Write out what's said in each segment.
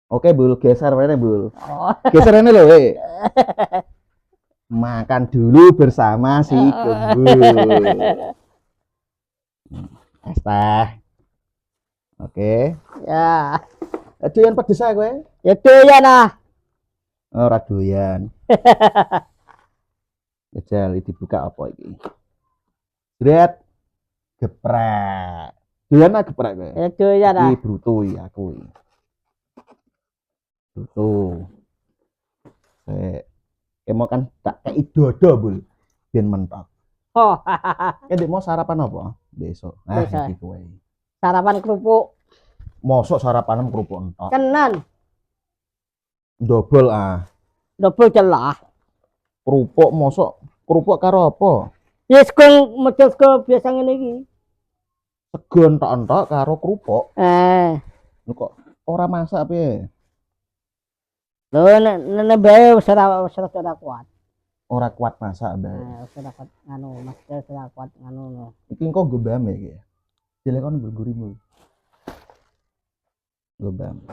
Oke, Bul, geser rene, Bul. Oh. Geser rene lho, we. Makan dulu bersama si Gembul. Es teh. Oke. Ya. Doyan pedes ae kowe? Ya doyan ah. Ora doyan. Jajal dibuka apa iki? Jret. Geprek. Doyan ah geprek kowe. Ya doyan ah. Iki bruto iki aku iki. Bruto. Mau kan tak kei dodo, Bul. Ben mentok. Oh. Ndek mau sarapan apa? Besok. Ah, iki kowe. Sarapan kerupuk. Mosok sarapanem kerupuk entok. Tenan. Double ah. Double celah. Kerupuk mosok kerupuk karo apa? Ya sego model sego biasa ngene iki. Sego entok-entok karo kerupuk. Lho kok ora masak piye? Lho nek bae wis ora kuat. Ora kuat masak bae. Wis ora kuat anu, Mas ora kuat anu. Iki engko gembame iki. Dilekon mbul-mburimu. Gembam.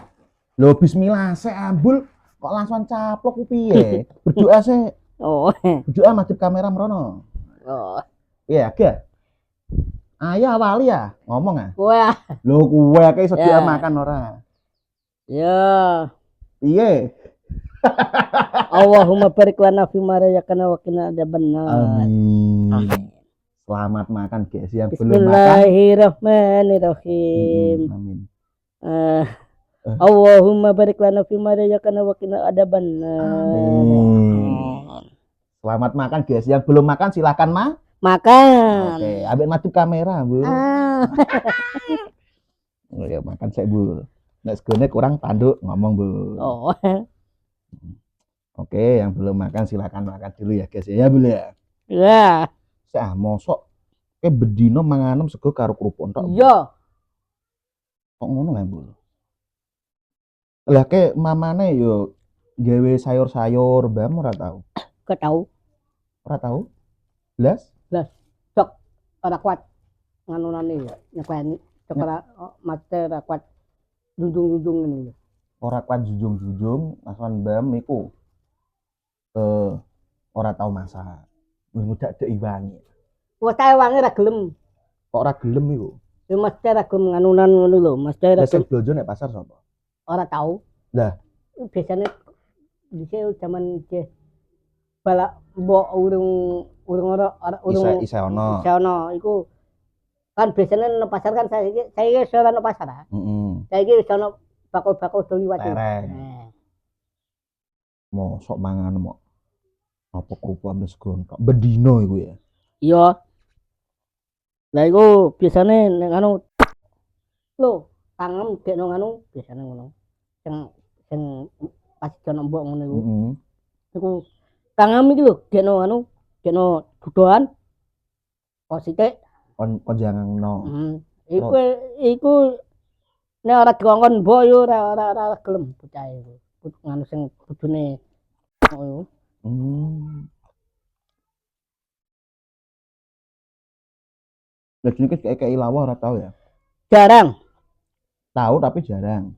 Lho bismillah sik ambul kok langsung caplok ku piye? Berdoa sik. Oh. Berdoa madhep kamera mrono. Oh. Iya, agak. Ayah wali ya ngomong ah. Kowe ah. Lho kowe akeh iso makan ora? Ya. Piye? Allahumma barik lana fi ma razaqtana wa qina adzabannar. Amin. Selamat makan guys yang belum makan. Bismillahirrahmanirrahim. Amin. Allahumma barik lana fi ma razaqtana wa qina adzabannar. Amin. Selamat makan guys yang belum makan silakan makan. Oke, ambil maju kamera, Bu. Oh ya makan saya, Bu. Nek segone kurang tanduk ngomong, Bu. Oh. Oke, yang belum makan silakan makan dulu ya, guys. Ya, Bu ya. Ya. Saya mosok bedino manganem sego karo kerupuk entok. Iya. Kok ngono ya, Bu? Lah ke mamane yo gawe sayur-sayur, Bam ora tau. Gak tahu. Ora tau? Blas? Sok ora kuat nganunane ya nyekeni. Sok ora master ora kuat junjung-junjung ngene. Ora kuat junjung-junjung, langsung Bam iku ora tau masak. Ngudak dek iwangi. Wes tae wangi ora gelem. Kok ora gelem iku? Ya mesti ora gelem nganunan ngono lho, mesti ora gelem. Blonjo nek pasar sapa? Ora tahu. Lah, biasanya dhisik zaman je balak mbok urung isih ono. Isih ono iku kan biasanya nang pasar kan saya wis ora nang pasar ah. Saiki wis ono bakul-bakul do liwat. Mosok mangan mok. Apa kerupuk ambek sego kok bedino iku ya. Iya. Lah iku biasane nek anu lho, tangem dekno anu biasane ngono. Sing pas jono mbok ngono iku. Iku tangem iki lho dekno anu, dekno dudohan. Oh sithik kon jangangno. Iku nek ora dikongkon mbok yo ora gelem bocah iku. Nganu sing kudune ngono. Lah jenenge kayak ilawa ora tau ya? Jarang. Tahu tapi jarang.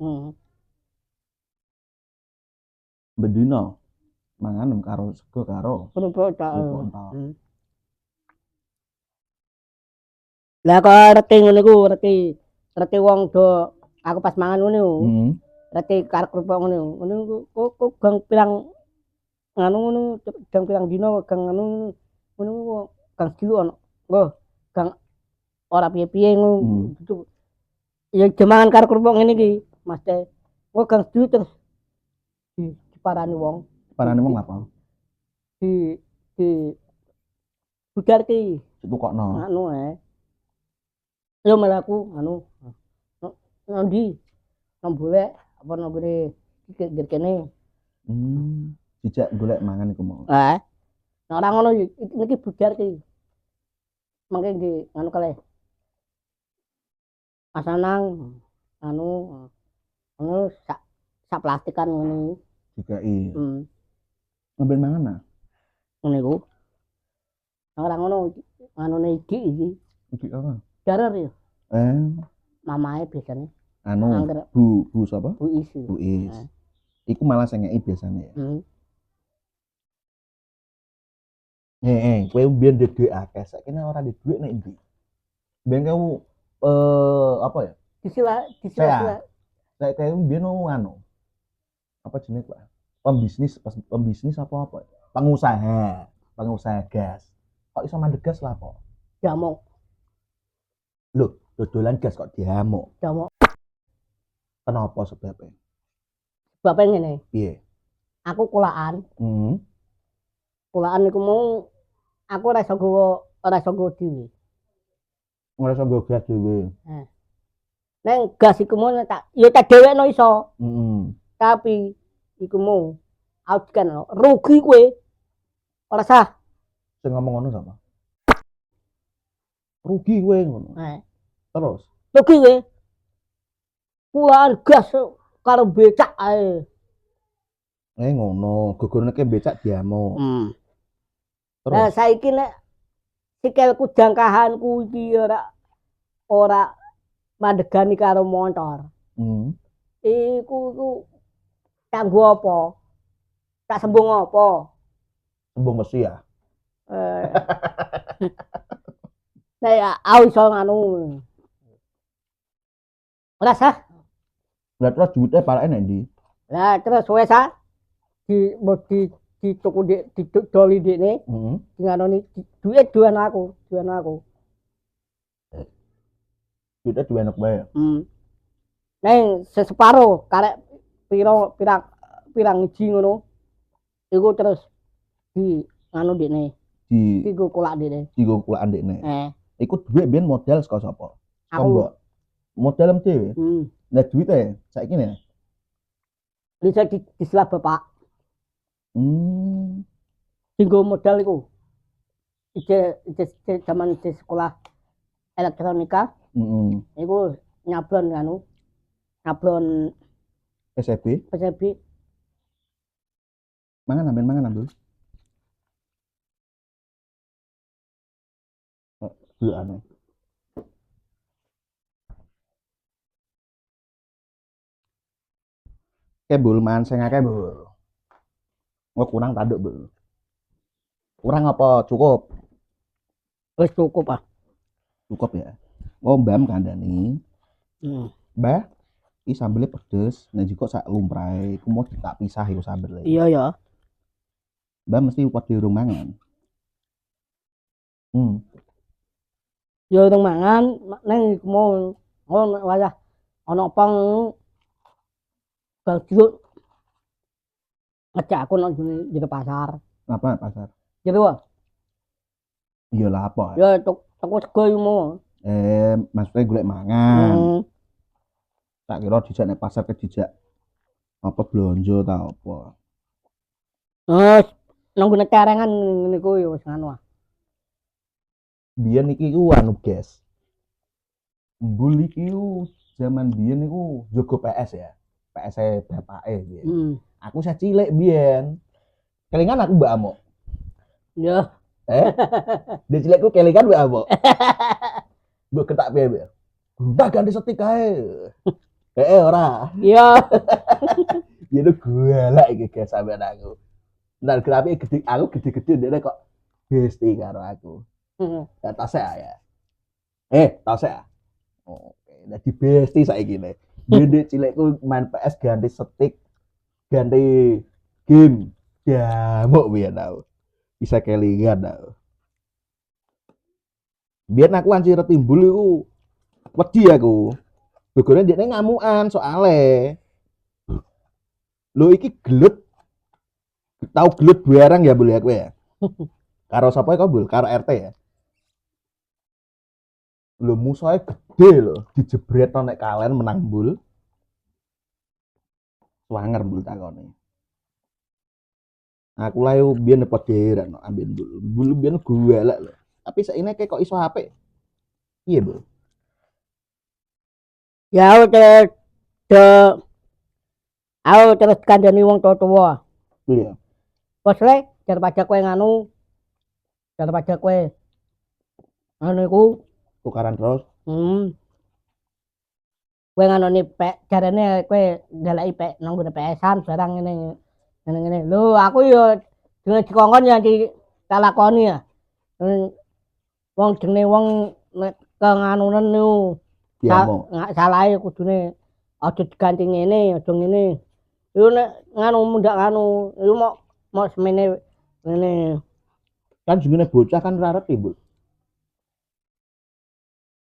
Bedino mangan karo sego karo kerupuk entok. Lah kok reti ngono iku, reti wong do aku pas mangan ngono. Reti karo kerupuk ngono. Ngono kok gang pirang nganu ngono, gang pirang dino gang anu ngono gang dilu ono. Nggo, gang ora piye-piye ngono. Ya jemangan karo kerupuk ngene iki, Mas Teh. Nggo gang dilu terus diparani wong. Parane wong apa? Di budar ki. Ditukokno. Anu yo melaku anu. Ndi? Nambule apa nambure iki kene. Dijak golek mangan iku mau. Nek ora ngono iki budar ki. Mangke nggih anu kalih. Asanang anu sak plastikan ngene. Dikai. Ngambil mangan nah. Ngene iku. Ora ngono anune iki. Iki apa? Jarer ya. Eh. Mamae biasane. anu Angger bu sapa? Bu Isi. Bu Is. Iku malah sing ngeki biasane ya. Kowe mbiyen ndek dhuwit akeh, saiki nek ora ndek dhuwit nek ndi? Mbiyen kamu apa ya? Disilah. Saiki mbiyen anu. Apa jenenge, Pak? Pembisnis apa? Pengusaha gas. Kok iso mandeg gas lah kok? Jamuk. Lho, dodolan gas kok diamuk. Jamuk. Kenapa sebabnya? Sebabnya ngene. Piye? Aku kulaan. Kulaan iku mau aku ora iso nggo dhewe. Ora iso nggo gas dhewe. Neng gas iku mau tak dhewekno iso. Tapi iku mau aku kan rugi kowe. Ora sah. Sing ngomong ngono sapa? Rugi kowe ngono. Terus rugi kowe. Kulaan gas karo becak ae. Ngono, gugurne becak diamuk. Terus nah saiki nek sikilku jangkahanku iki ora mandegani karo motor. Iku kanggo apa? Tak sembung apa? Sembung mesi ya. Saya aku iso nganu. Ora sah. Lah terus duwite parake nek ndi? Lah terus wes di tuku di doli dekne. Nganoni duit duwen aku. Duwite duwen aku bae. Neng separo karek pirang iji ngono. Iku terus di nganu dekne. Digo kulak dekne. Iku duit biyen modal saka sapa? Aku modal dhewe. Lah duwite saiki ne. Bisa disilah bapak. Tinggo modal iku. Ije zaman di sekolah elektronika. Iku nyablon anu. Nyablon PCB. Mangan ambil. Dulu aneh. Bul mangan sing akeh, Bul. Kurang tanduk, Bul. Kurang apa cukup? Wis cukup ah. Cukup ya. Mbam kandhani. Mbah, iki sambele pedes, nek jiko sak lumrahe, iku mau tak pisah iku sambele. Iya ya. Mbah mesti padha urung mangan. Ya urung mangan, neng iku mau ngono wayah ana pang bajut ngejak aku nang jero pasar. Apa pasar? Jero. Iya lah apa? Ya tuku sego iku. Maksudnya golek mangan. Tak kira dijak nek pasar dijak apa blonjo ta apa. Nang gone cerengan ngene ku ya wis ngono ah. Biyen iki ku anu guys. Mbul iki zaman biyen iku jogo PS ya. PS-e bapake biyen. Aku saya cilik biyen. Kelingan aku mbak Amok. Ya. Di cilikku kelingan mbak Amok. Mbok ketak piye, Mbak? Udah ganti setik ae. Ora. Iya. Ya gue lah iki guys sampean aku. Nah, grafi gede, aku gede-gede ndekne kok besti karo aku. Tasek ya. Tasek. Oke, dadi besti saiki ne. Dede cilikku main PS ganti setik, ganti game. Jamuk biyen tau. Bisa kelingan tau. Biyen aku anjir timbul iku wedi aku. Begone ndekne ngamukan soale. Lho iki gelut. Tahu gelut barang ya boleh aku ya. Karo sapa kok Bul? Karo RT ya. Lho musuhe gede lho, dijebret nek kalen menang Bul. Swanger Bul takone. Aku lah yo biyen poderan ambil Bul. Bul biyen golek lho. Tapi saiki kok iso HP. Piye, Bul? Ya aku terus kandhani wong tua. Iya. Bos le daripada kowe nganu daripada kowe anu iku tukaran terus. Kowe nganoni pek jarene kowe ndeleki pek nang ngene PS-an barang ngene. Lho, aku yo dene dikongkon ya ditalakoni ya. Wong jenenge wong nek kanganunen niku salahe kudune aja diganti ngene, aja ngene. Iku nek nganu mundak nganu, iku mau semene ngene. Kan jenenge bocah kan ora ngerti, Bu.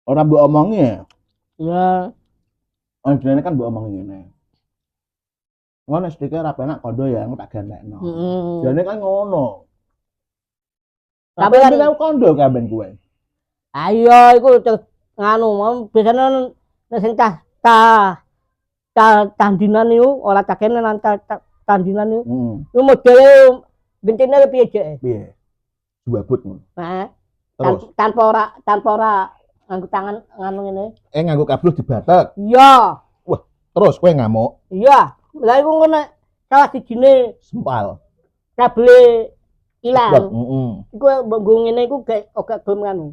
Ora mbok omongi ya. Iya. Jenenge kan mbok omongi ngene. Ngono sedike ora penak kondo ya tak gantekno. Jane kan ngono. Tapi kan aku kondo kabeh kowe. Ayo iku nganu biasane nek sing tandinan niku ora takene nang tandinan niku. Iku modele bentine piye jek? Piye? Juabut ngono. Heeh. Tanpa ora nganggo tangan nganu ngene. Nganggo kabel dibatek. Iya. Wah, terus kowe ngamuk. Iya. Lah iku ngono salah sijine sempal. Kabel ilang. Heeh. Iku nggo ngene iku gak gelem nganu.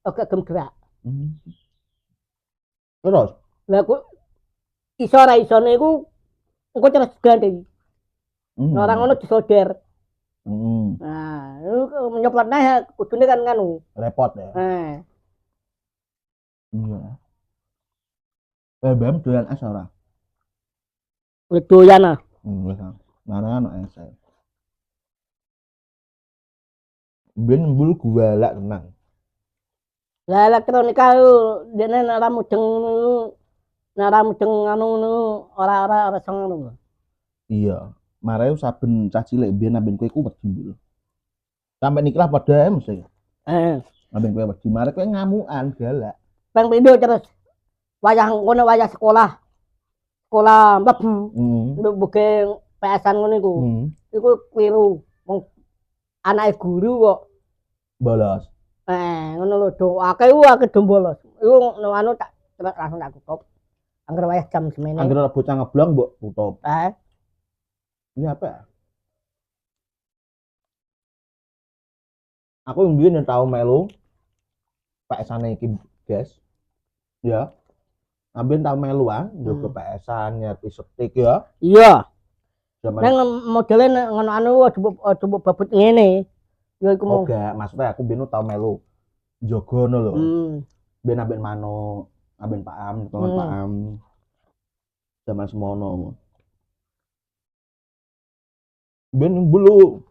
Gak gelem gerak. Terus? Lah kok iso ora isone iku engko terus ganti. Ora ngono disoder. Nah, itu menyoplotnya kudune kan nganu. Repot ya. Iya. BBM doyan es ora? Doyan ah. Wis. Naran es. Ben mbul gualak tenang. Lah elektronika dene ora mudeng anu ora seng ngono. Iya. Mare saben cah cilik biyen amben kowe ku wedi mbul. Sampai niki lah padha mesti. Amben kowe wedi mare kowe ngamukan galak. Pang pindho terus wayah ngono wayah sekolah mlebu. Nduk buke PS-an ngono iku. Iku kliru. Wong anake guru kok bolos. Ngono lho do akeh do bolos. Iku anu tak langsung tak tutup. Angger wayah jam semene. Angger bocah ngeblong mbok tutup. Ini apa ya? Aku mbiyen yang tau melu PS-ane iki, guys. Ya. Amben tau melu njogo PS-an nyerti stick ya. Iya. Nang modele ngono anu aja babut ngene. Ya iku mau. Oke, maksudnya aku biyen tau melu njogo ngono lho. Ben amben mano, amben Pak Am, teman Pak Am. Zaman semono. Ben bulu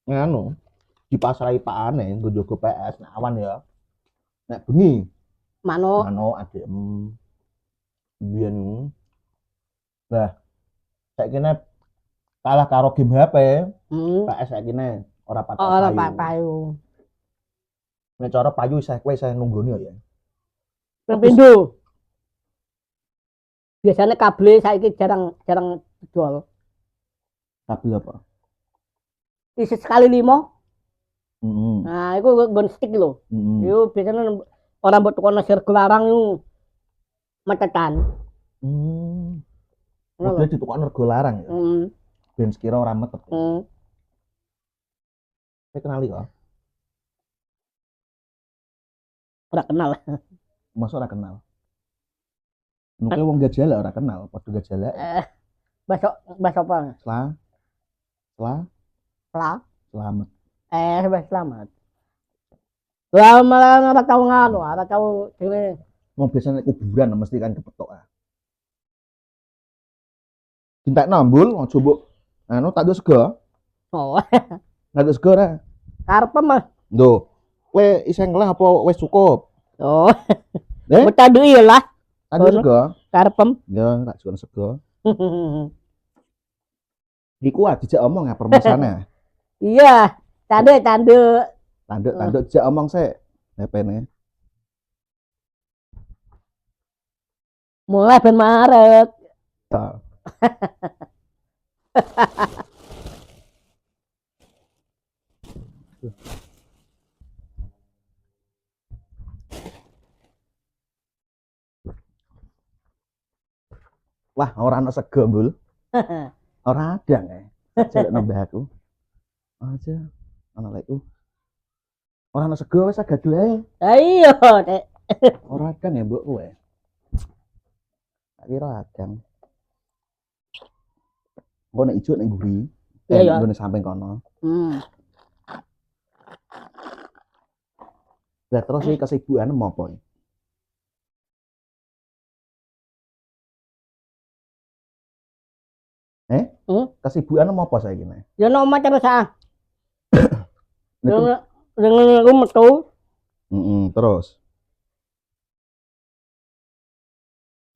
nganu dipasrai pakane nggo njogo PS nek awan ya. Nek bengi mano adem. Biyen. Lah saiki nek kalah karo game HP, PS saiki nek ora payu. Ora payu. Nek cara payu kowe isih nunggoni ya. Pindho. Biasanya kabel saiki jarang dijual. Kabel apa? Isi sekali 5. Nah, itu nggon stick lho. Itu biasanya orang buat tukang nasir gelarang itu matetan. Udah di tukang rego larang ya? Ben sekira orang metet. Saya kenali kok? Ora kenal. Masa ora kenal? Nuke wong gajah ora kenal, padha gajah. Bahasa apa? Selamat. Selamat. Lah malah ora tau nganu, ora tau dhewe. Wong biasane kuburan mesti kan kepethuk. Cinta nambul aja mbok anu tak sego. Oh. Tak sego ora? Karep mah. Lho, kowe isih ngeleh apa wis cukup? Oh. Mbok tanduki lah. Tandu sego. Karepem. Ya, tak jual sego. Iku dijak omong ya permasane. Iya, tanduk. Tanduk dijak omong sik. HP-ne. Mulai ben Maret. Wah, ora ana sego, Mbul. Ora ada jelek nambah aku. Aja ana lekku. Ora ana sego wis gaduh ae. Ha iya, Nek. Ora ada ya, Mbok kowe. kira akang. Kok nek ijo nek nguri. Iya. Ngene samping kono. Lah terus iki kesibukan apa iki? Kesibukan apa saiki nek? Ya nek omah terus ah. Dengan aku metu. Terus.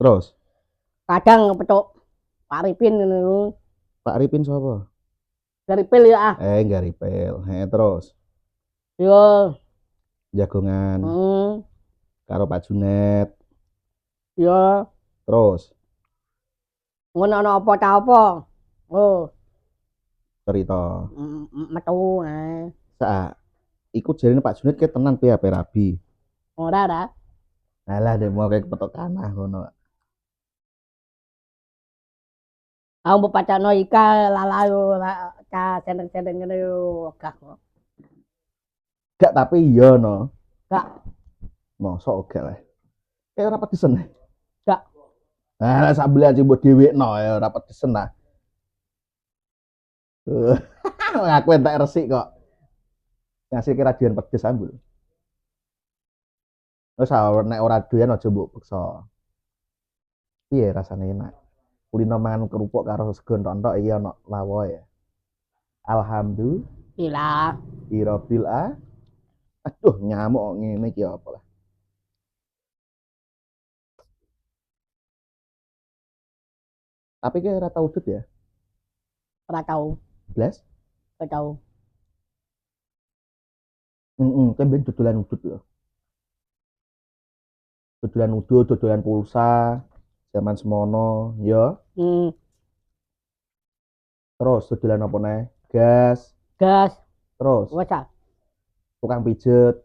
Terus. Kadang petuk Pak Ripin ngono. Pak Ripin sapa? Garipil ya ah. Garipil. Terus. Yo. Jagongan. Karo Pak Junet. Yo. Terus. Ngono ana apa ta apa? Oh. Cerita. Metu Sak. Iku jarine Pak Junet ke tenan piye ape rabi? Ora ra. Alah dek mau kayak petok tanah ngono. Aku mbok pacakno ika lalayo ca sendeng-sendeng ngene yo gak. Gak tapi iya no. Gak. Mosok gak lah. Kayak ora pedesen. Gak. Lah sambil aja mbok dhewekno ya ora pedesen lah. Aku entek resik kok. Ngasih kira dian pedes ambul. Terus nek ora doyan aja mbok peksa. Piye rasane enak? Kulino mangan kerupuk karo sego tontok iki ana lawoe ya. Alhamdulillah. Irobil a. Aduh nyamuk ngene iki apa lah. Tapi kayak ora tau udut ya? Ora tau. Blas? Ora tau. Kan ben dodolan udut lho. Dodolan udut, dodolan pulsa, zaman semono, ya. Terus dodolan apa neh? Gas. Terus. Wes ah. Tukang pijet.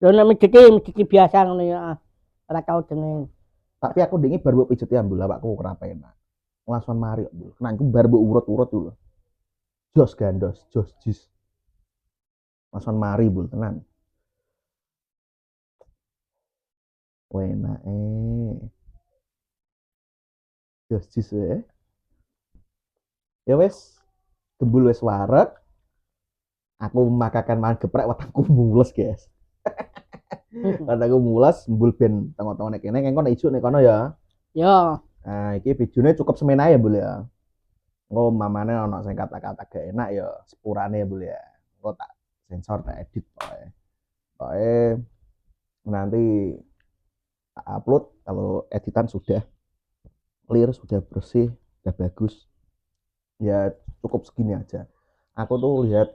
Lho nek mijiti biasa ngono ya. Ora tau jenenge. Tapi aku ndingi bar mbok pijeti ambul awakku ora penak. Langsung mari ambul. Kenanku bar mbok urut-urut dulu. Jos gandos, jos jis. Langsung mari bul tenan. Enak Jos jis ya wes. Gembul wes wareg. Aku makakan mangan geprek wetengku mules, guys. Wetengku mules, mbul ben tengok-tengok nek kene engko nek ijo nek kono ya. Yo. Nah, iki videone cukup semenae ya, Bul ya. Engko mamane ana sing kata-kata gak enak ya sepurane ya, Bul ya. Engko tak sensor, tak edit pokoke. Pokoke nanti tak upload kalau editan sudah clear, sudah bersih, sudah bagus. Ya cukup segini aja. Aku tuh lihat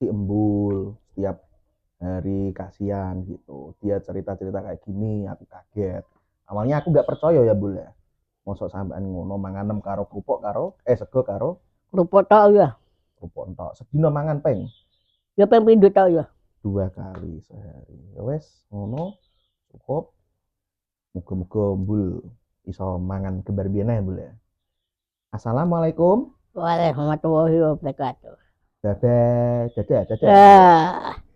si Embul setiap hari kasihan gitu. Dia cerita-cerita kayak gini, aku kaget. Awalnya aku gak percaya ya, Bul ya. Mosok sampean ngono manganem karo kerupuk karo sego karo Kerupuk tok ya. Kerupuk tok. Sedina mangan peng. Ya peng pindho tok ya. 2 kali sehari. Ya wes ngono cukup. Muga-muga Embul iso mangan kembar biyen ya, Bul ya. Assalamualaikum Waalaikumsalam warahmatullahi wabarakatuh. dadah.